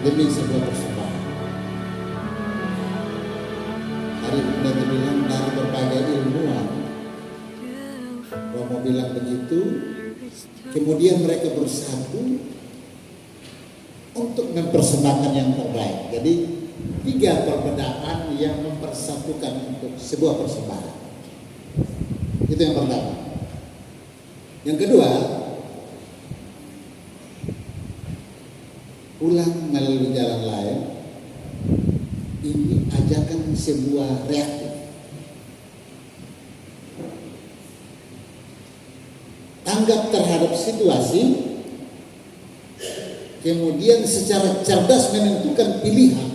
demi sebuah persembahan. Hari ini bilang dari berbagai ilmuwan, Romo bilang begitu. Kemudian mereka bersatu untuk mempersembahkan yang terbaik. Jadi 3 perbedaan yang mempersatukan untuk sebuah persembahan. Itu yang pertama. Yang kedua, pulang melalui jalan lain. Ini ajakan sebuah reaktif. Tanggap terhadap situasi, kemudian secara cerdas menentukan pilihan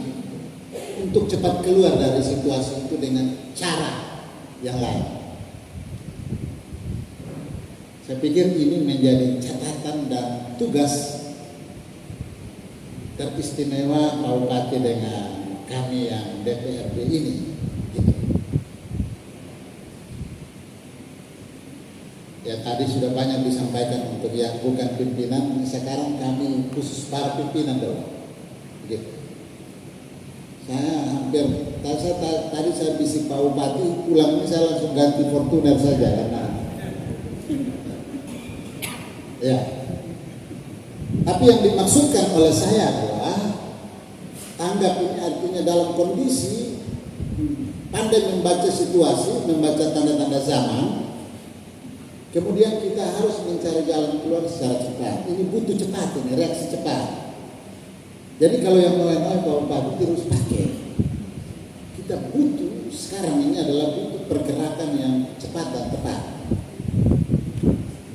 untuk cepat keluar dari situasi itu dengan cara yang lain. Saya pikir ini menjadi catatan dan tugas teristimewa Pak Bupati dengan kami yang DPRD ini. Ya tadi sudah banyak disampaikan untuk yang bukan pimpinan, sekarang kami khusus para pimpinan dong. Gitu. Saya hampir, tadi saya bisik Pak Bupati, pulang ini saya langsung ganti Fortuner saja karena ya. Tapi yang dimaksudkan oleh saya adalah tanggap ini artinya dalam kondisi pandai membaca situasi, membaca tanda-tanda zaman. Kemudian kita harus mencari jalan keluar secara cepat. Ini butuh cepat, ini reaksi cepat. Jadi kalau yang mulai-mulai Pak Bupati terus pakai. Kita butuh sekarang ini adalah butuh pergerakan yang cepat dan tepat.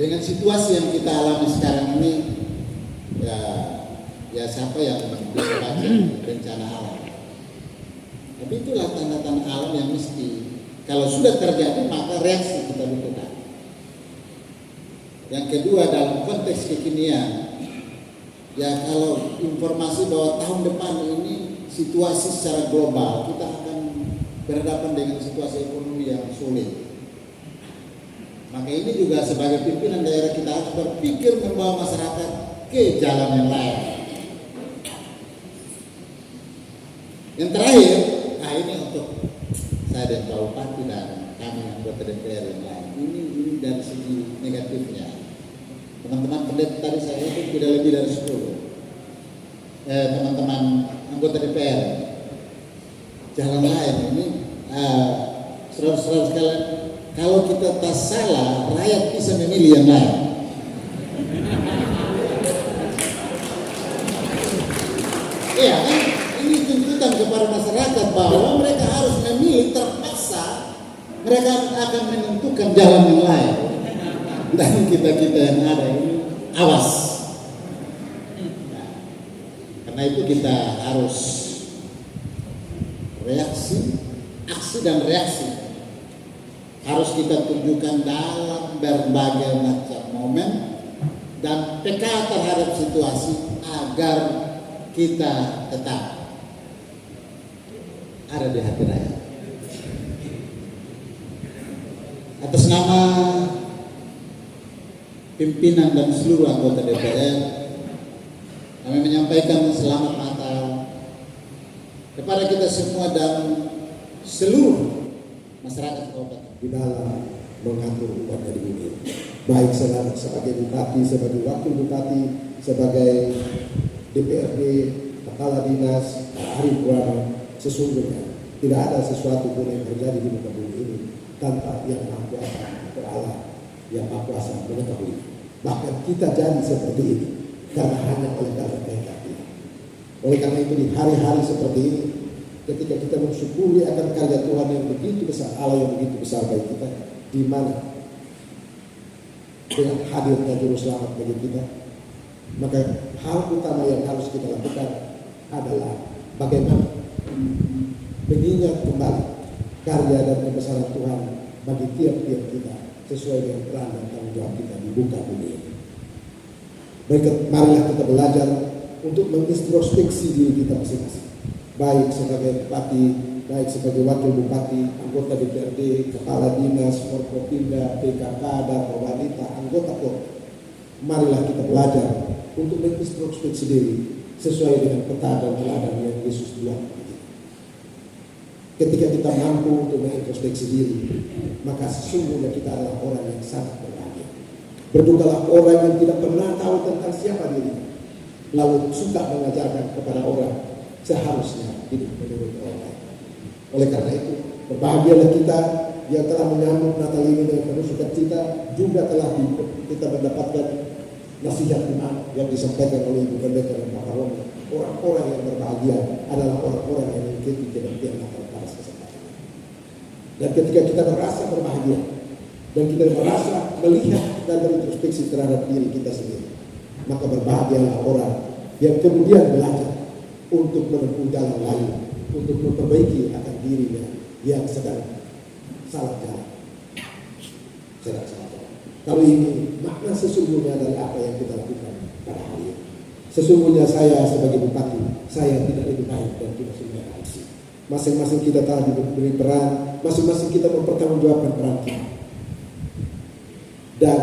Dengan situasi yang kita alami sekarang ini, ya siapa yang bisa baca bencana alam. Tapi itulah tanda-tanda alam yang mesti kalau sudah terjadi maka reaksi kita butuhkan. Yang kedua dalam konteks kekinian, ya kalau informasi bahwa tahun depan ini situasi secara global kita akan berhadapan dengan situasi ekonomi yang sulit. Maka ini juga sebagai pimpinan daerah kita harus berpikir membawa masyarakat ke jalan yang lain. Yang terakhir, nah ini untuk saya dan Pak Bupati dan kami anggota DPR yang lain. Ini dari segi negatifnya. Teman-teman pendeta tadi saya itu tidak lebih dari 10. Teman-teman anggota DPR, jalan lain ini, saudara-saudara sekalian, kalau kita tak salah, rakyat bisa memilih yang lain. Iya kan? Ini tuntutan kepada masyarakat bahwa mereka harus memilih, terpaksa mereka akan menentukan jalan yang lain. Dan kita-kita yang ada ini awas. Nah, karena itu kita harus reaksi, aksi dan reaksi harus kita tunjukkan dalam berbagai macam momen dan peka terhadap situasi agar kita tetap ada di hati rakyat. Atas nama pimpinan dan seluruh anggota DPR, kami menyampaikan selamat Natal kepada kita semua dan seluruh masyarakat kabupaten di dalam mengatur warga di bumi. Baik sebagai bupati, sebagai wakil bupati, sebagai DPRD, kepala dinas, Arif Buana, sesungguhnya tidak ada sesuatu pun yang terjadi di muka bumi ini tanpa yang Maha Kuasa atau Allah yang Maha Kuasa mengetahui. Bahkan kita jadi seperti ini karena hanya oleh karena kehendak Dia. Oleh karena itu di hari-hari seperti ini, ketika kita mensyukuri akan karya Tuhan yang begitu besar, Allah yang begitu besar bagi kita, di mana dengan hadirnya Juru Selamat bagi kita, maka hal utama yang harus kita lakukan adalah bagaimana mengingat kembali karya dan kebesaran Tuhan bagi tiap-tiap kita sesuai dengan peran dan tanggung jawab kita di muka bumi ini. Marilah kita belajar untuk mengintrospeksi diri kita masing-masing, baik sebagai bupati, baik sebagai wakil bupati, anggota DPRD, kepala dinas, Forkopimda, PKK, dan wanita, anggota KOR. Marilah kita belajar untuk mengintrospeksi diri sesuai dengan peta dan teladan yang Yesus buat. Ketika kita mampu untuk mengintrospeksi diri, maka sesungguhnya kita adalah orang yang sangat berbahagia. Berdukalah orang yang tidak pernah tahu tentang siapa diri, lalu suka mengajarkan kepada orang seharusnya hidup menurut orang lain. Oleh karena itu, berbahagialah kita yang telah menyambut Natal ini dengan penuh sukacita, juga telah kita mendapatkan nasihat iman yang disampaikan oleh Ibu Pendeta dan Bapak Romo. Orang-orang yang berbahagia adalah orang-orang yang mengikuti kebaktian Natal pada kesempatan. Dan ketika kita merasa berbahagia dan kita merasa melihat dan berintrospeksi terhadap diri kita sendiri, maka berbahagialah orang yang kemudian belajar untuk menempuh jalan lain, untuk memperbaiki akan dirinya yang sedang salah jalan. Kalau ini makna sesungguhnya dari apa yang kita lakukan pada hari ini. Sesungguhnya saya sebagai bupati, saya tidak lebih baik dan tidak semuanya hasil. Masing-masing kita telah diberi peran, masing-masing kita mempertanggungjawabkan peran kita. Dan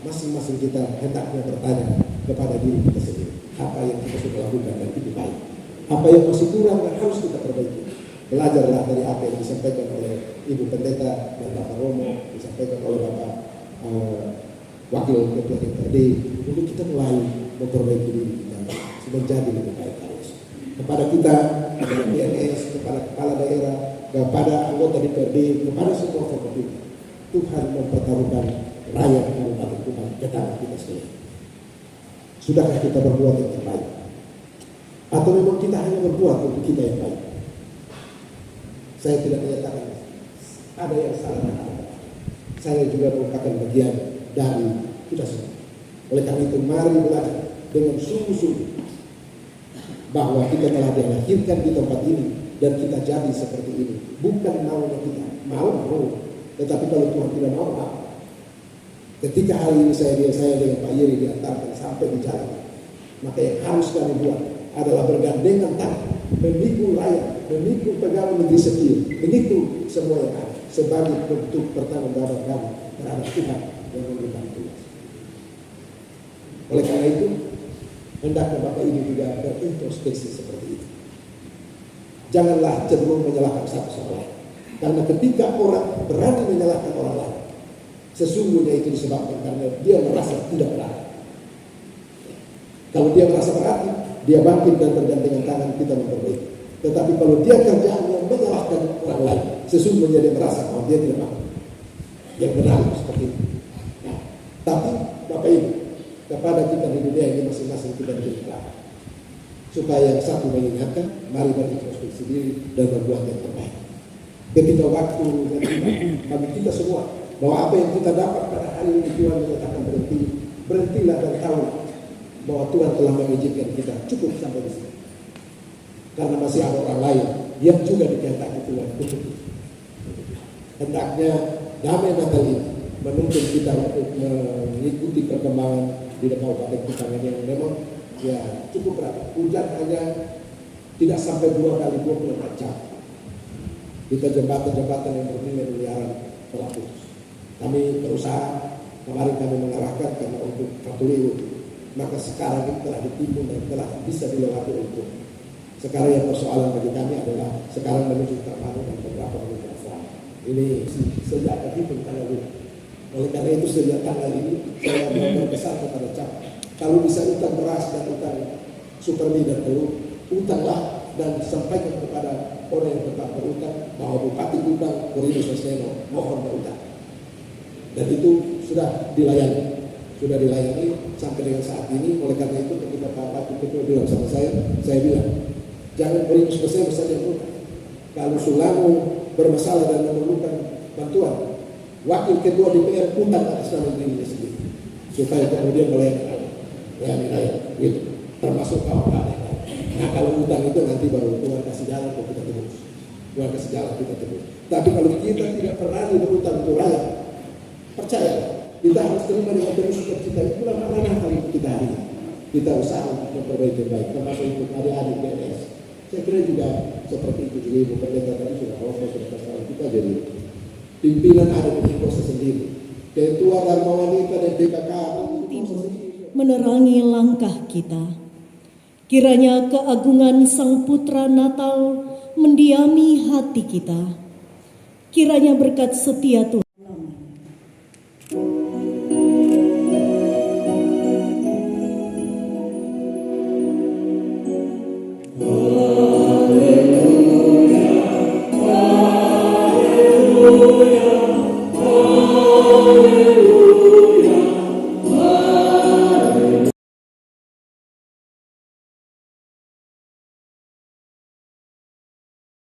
masing-masing kita hendaknya bertanya kepada diri kita sendiri, apa yang kita sudah lakukan dan lebih baik, apa yang masih kurang dan harus kita perbaiki. Belajarlah dari apa yang disampaikan oleh Ibu Pendeta dan Bapak Romo, disampaikan oleh Bapak Wakil Ketua DPRD, untuk kita mulai memperbaiki diri kita menjadi lebih baik terus. Kepada kita, kepada PNS, kepada kepala daerah, kepada anggota DPRD, kepada semua fakultas, Tuhan mempertaruhkan rakyat Kabupaten Tuban ke tangan kita sendiri. Sudahkah kita berbuat yang terbaik? Atau memang kita hanya berbuat untuk kita yang baik? Saya tidak menyatakan ada yang salah dan ada. Saya juga merupakan bagian dari kita semua. Oleh karena itu mari belajar dengan sungguh-sungguh bahwa kita telah dilahirkan di tempat ini dan kita jadi seperti ini. Bukan maunya kita, mau. Tetapi kalau Tuhan tidak mau, apa? Ketika hari ini saya dengan Pak Yeri diantarkan sampai di jalan, maka yang harus kami buat adalah bergandengan tangan, memikul rakyat, memikul pegawai negeri sipil, memikul semua yang ada sebagai bentuk pertanggungjawaban kami terhadap Tuhan yang memberikan tugas. Oleh karena itu, hendaknya Bapak Ibu juga berintrospeksi seperti itu. Janganlah cenderung menyalahkan satu sama lain, karena ketika orang berani menyalahkan orang lain, sesungguhnya itu disebabkan karena dia merasa tidak berani. Kalau dia merasa berani, dia bangkit dan bergandengan tangan kita memperbaiki. Tetapi kalau dia kerjaannya menyalahkan orang lain, sesungguhnya dia merasa bahwa dia tidak mampu. Yang benar seperti itu. Nah, tapi Bapak Ibu, kepada kita di dunia ini masing-masing kita menjadi pelaku. Supaya yang satu mengingatkan, mari berintrospeksi diri dan berbuat yang terbaik. Ketika waktu yang tiba, bagi kita semua, bahwa apa yang kita dapat pada hari ini Tuhan menyatakan berhenti, berhentilah dan tahu bahwa Tuhan telah mengizinkan kita cukup sampai di sini. Karena masih ada orang lain yang juga dikehendaki Tuhan untuk itu. Hendaknya damai Natal ini menuntut kita untuk mengikuti perkembangan di Kabupaten Kutangan yang memang ya cukup berat. Hujan hanya tidak sampai 2 kali 24 jam. Kita jembatan-jembatan yang bernilai miliaran telah putus. Kami berusaha, kemarin kami mengarahkan karena untuk Katuliu, maka sekarang ini telah ditimbun dan telah bisa dilewati untuk. Sekarang yang persoalan bagi kami adalah sekarang menuju terpadu dan beberapa menit setelah. Ini sejak terhitung tanggal ini. Oleh karena itu sejak tanggal ini saya berpesan kepada CAP, kalau bisa utang beras dan utang supermi dan telur, utanglah dan sampaikan kepada orang yang tetap berutang bahwa Bupati Tuban Korinus Soseno mohon berutang. Dan itu sudah dilayani sampai dengan saat ini. Oleh karena itu ketika Pak Wakil Ketua bilang sama saya bilang, jangan Korinus Soseno saja yang berutang. Kalau Sulamo bermasalah dan memerlukan bantuan, Wakil Ketua DPR utang atas nama dirinya sendiri, supaya kemudian melayani rakyat, gitu. Termasuk kawan-kawan. Nah kalau utang itu nanti baru Tuhan kasih jalan untuk kita tebus. Tuhan kasih jalan kita tebus. Tapi kalau kita tidak pernah berutang untuk rakyat, percaya kita harus terima dengan penuh sukacita. Itulah makna hal itu kita hari ini. Kita usaha untuk memperbaiki yang baik, termasuk untuk adik-adik PNS. Saya kira juga seperti itu juga Ibu Pendeta tadi sudah sudah kasih kita jadi pimpinan ada di proses sendiri. Ketua Dharma Wanita dan DKK menerangi langkah kita. Kiranya keagungan Sang Putra Natal mendiami hati kita. Kiranya berkat setia Tuhan